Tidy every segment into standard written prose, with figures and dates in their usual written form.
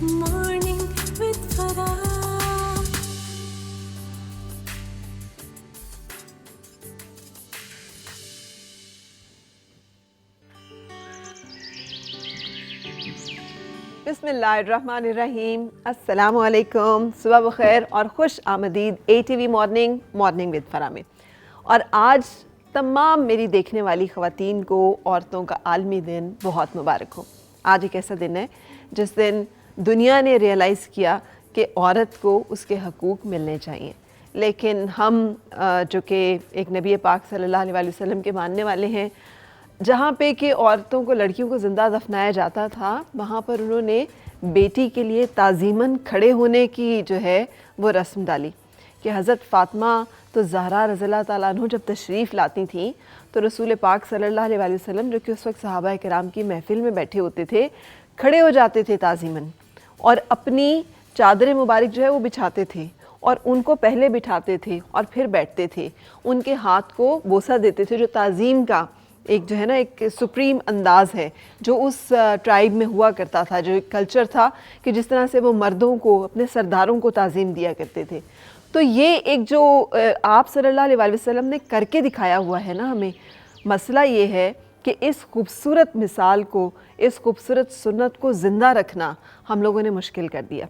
Morning with Farah. बिस्मिल्लाहिर्रहमानिर्रहीम, अस्सलामु अलैकुम, सुबह बखैर और खुश आमदीद ATV मॉर्निंग विद फरा में। और आज तमाम मेरी देखने वाली ख़वातीन को औरतों का आलमी दिन बहुत मुबारक हो। आज एक ऐसा दिन है जिस दिन दुनिया ने रियलाइज़ किया कि औरत को उसके हकूक़ मिलने चाहिए, लेकिन हम जो कि एक नबी पाक सल्लल्लाहु अलैहि वसल्लम के मानने वाले हैं, जहाँ पे कि औरतों को, लड़कियों को ज़िंदा दफनाया जाता था, वहाँ पर उन्होंने बेटी के लिए ताज़ीमन खड़े होने की जो है वो रस्म डाली कि हज़रत फ़ातिमा तो ज़हरा रज़ियल्लाहु ताला अन्हा जब तशरीफ़ लाती थीं तो रसूल पाक सल्लल्लाहु अलैहि वसल्लम, जो कि उस वक्त सहाबा किराम की महफ़िल में बैठे होते थे, खड़े हो जाते थे ताज़ीमन और अपनी चादर मुबारक जो है वो बिछाते थे और उनको पहले बिठाते थे और फिर बैठते थे, उनके हाथ को बोसा देते थे, जो ताज़ीम का एक जो है ना एक सुप्रीम अंदाज़ है जो उस ट्राइब में हुआ करता था, जो एक कल्चर था कि जिस तरह से वो मर्दों को, अपने सरदारों को ताज़ीम दिया करते थे। तो ये एक जो आप सल्लल्लाहु अलैहि वसल्लम ने करके दिखाया हुआ है ना हमें, मसला ये है कि इस खूबसूरत मिसाल को, इस खूबसूरत सुन्नत को ज़िंदा रखना हम लोगों ने मुश्किल कर दिया।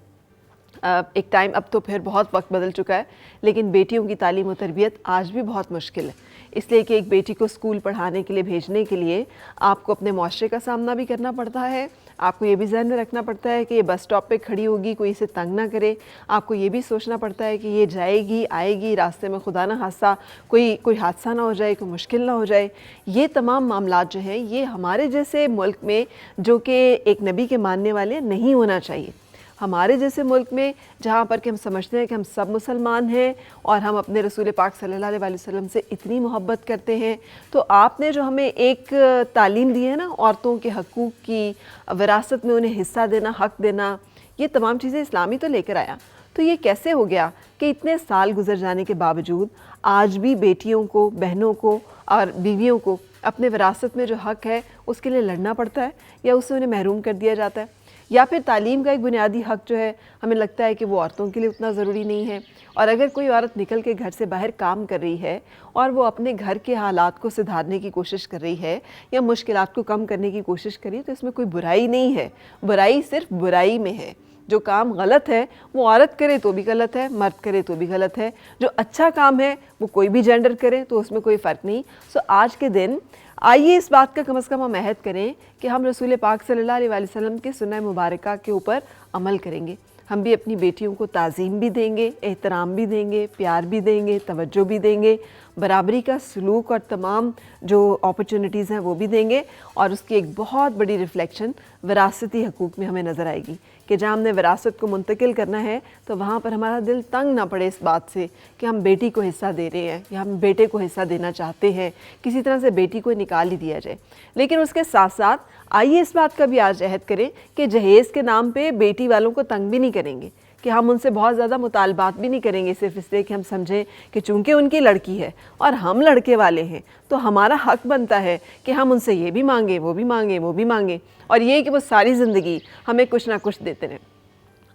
एक टाइम, अब तो फिर बहुत वक्त बदल चुका है, लेकिन बेटियों की तालीम और तरबियत आज भी बहुत मुश्किल है, इसलिए कि एक बेटी को स्कूल पढ़ाने के लिए भेजने के लिए आपको अपने मुआशरे का सामना भी करना पड़ता है। आपको ये भी ज़हन में रखना पड़ता है कि ये बस स्टॉप पे खड़ी होगी, कोई इसे तंग ना करे। आपको ये भी सोचना पड़ता है कि ये जाएगी आएगी, रास्ते में खुदा ना हादसा कोई हादसा ना हो जाए, कोई मुश्किल ना हो जाए। ये तमाम मामलात जो हैं, ये हमारे जैसे मुल्क में, जो कि एक नबी के मानने वाले, नहीं होना चाहिए। हमारे जैसे मुल्क में जहाँ पर कि हम समझते हैं कि हम सब मुसलमान हैं और हम अपने रसूल पाक सल्लल्लाहु अलैहि वसल्लम से इतनी मोहब्बत करते हैं, तो आपने जो हमें एक तालीम दी है ना औरतों के हकूक़ की, विरासत में उन्हें हिस्सा देना, हक़ देना, ये तमाम चीज़ें इस्लामी तो लेकर आया। तो ये कैसे हो गया कि इतने साल गुजर जाने के बावजूद आज भी बेटियों को, बहनों को और बीवियों को अपने विरासत में जो हक़ है उसके लिए लड़ना पड़ता है, या उससे उन्हें महरूम कर दिया जाता है, या फिर तालीम का एक बुनियादी हक़ जो है हमें लगता है कि वो औरतों के लिए उतना ज़रूरी नहीं है। और अगर कोई औरत निकल के घर से बाहर काम कर रही है और वो अपने घर के हालात को सुधारने की कोशिश कर रही है या मुश्किलात को कम करने की कोशिश कर रही है, तो इसमें कोई बुराई नहीं है। बुराई सिर्फ बुराई में है। जो काम गलत है वो औरत करे तो भी गलत है, मर्द करे तो भी गलत है। जो अच्छा काम है वो कोई भी जेंडर करे तो उसमें कोई फ़र्क नहीं। सो आज के दिन आइए इस बात का कम से कम हम अहद करें कि हम रसूल पाक सल्लल्लाहु अलैहि वसल्लम के सुन्नह मुबारका के ऊपर अमल करेंगे। हम भी अपनी बेटियों को ताज़ीम भी देंगे, एहतराम भी देंगे, प्यार भी देंगे, तवज्जो भी देंगे, बराबरी का सलूक और तमाम जो अपॉर्चुनिटीज़ हैं वो भी देंगे। और उसकी एक बहुत बड़ी रिफ्लेक्शन विरासती हकूक़ में हमें नज़र आएगी कि जहाँ हमने विरासत को मुंतकिल करना है तो वहाँ पर हमारा दिल तंग ना पड़े इस बात से कि हम बेटी को हिस्सा दे रहे हैं या हम बेटे को हिस्सा देना चाहते हैं, किसी तरह से बेटी को निकाल ही दिया जाए। लेकिन उसके साथ साथ आइए इस बात का भी आज अहद करें कि जहेज़ के नाम पे बेटी वालों को तंग भी नहीं करेंगे, कि हम उनसे बहुत ज़्यादा मुतालबात भी नहीं करेंगे, सिर्फ इसलिए कि हम समझें कि चूँकि उनकी लड़की है और हम लड़के वाले हैं तो हमारा हक़ बनता है कि हम उनसे ये भी मांगें, वो भी मांगें, वो भी मांगें, और ये कि वो सारी ज़िंदगी हमें कुछ ना कुछ देते रहें।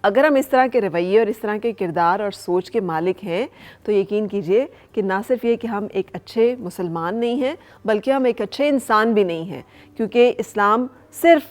अगर हम इस तरह के रवैये और इस तरह के किरदार और सोच के मालिक हैं तो यकीन कीजिए कि ना सिर्फ ये कि हम एक अच्छे मुसलमान नहीं हैं, बल्कि हम एक अच्छे इंसान भी नहीं हैं, क्योंकि इस्लाम सिर्फ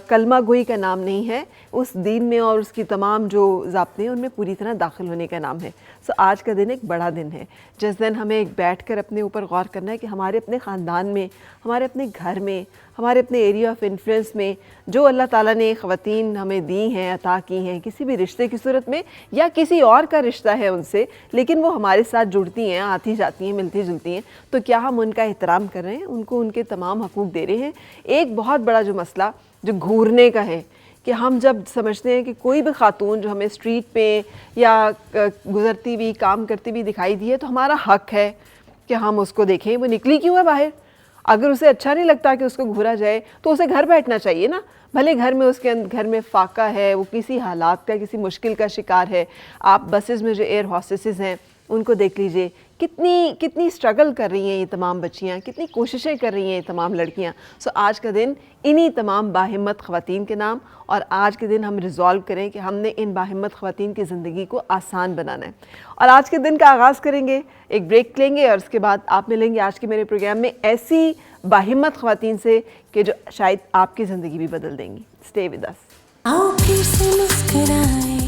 कलमा गोई का नाम नहीं है, उस दीन में और उसकी तमाम जो ज़ाब्ते हैं उनमें पूरी तरह दाखिल होने का नाम है। सो आज का दिन एक बड़ा दिन है जिस दिन हमें एक बैठ कर अपने ऊपर गौर करना है कि हमारे अपने ख़ानदान में, हमारे अपने घर में, हमारे अपने एरिया ऑफ इन्फ्लुएंस में जो अल्लाह ताला ने ख़वातीन हमें दी हैं, अता की हैं, किसी भी रिश्ते की सूरत में या किसी और का रिश्ता है उनसे, लेकिन वो हमारे साथ जुड़ती हैं, आती जाती हैं, मिलती जुलती हैं, तो क्या हम उनका एहतराम कर रहे हैं, उनको उनके तमाम हकूक़ दे रहे हैं। एक बहुत बड़ा जो मसला जो घूरने का है कि हम जब समझते हैं कि कोई भी खातून जो हमें स्ट्रीट पे या गुज़रती हुई, काम करती हुई दिखाई दी है तो हमारा हक़ है कि हम उसको देखें वो निकली क्यों है बाहर। अगर उसे अच्छा नहीं लगता कि उसको घूरा जाए तो उसे घर बैठना चाहिए ना, भले घर में उसके घर में फाका है, वो किसी हालात का, किसी मुश्किल का शिकार है। आप बसेस में जो एयर हॉस्टेसेस हैं ان کو دیکھ لیجئے کتنی اسٹرگل کر رہی ہیں یہ تمام بچیاں, کتنی کوششیں کر رہی ہیں یہ تمام لڑکیاں. سو آج کا دن انہی تمام باہمت خواتین کے نام, اور آج کے دن ہم ریزولو کریں کہ ہم نے ان باہمت خواتین کی زندگی کو آسان بنانا ہے. اور آج کے دن کا آغاز کریں گے, ایک بریک لیں گے, اور اس کے بعد آپ ملیں گے آج کے میرے پروگرام میں ایسی باہمت خواتین سے کہ جو شاید آپ کی زندگی بھی بدل دیں گی. Stay with us. آؤ پھر سے مسکرائیں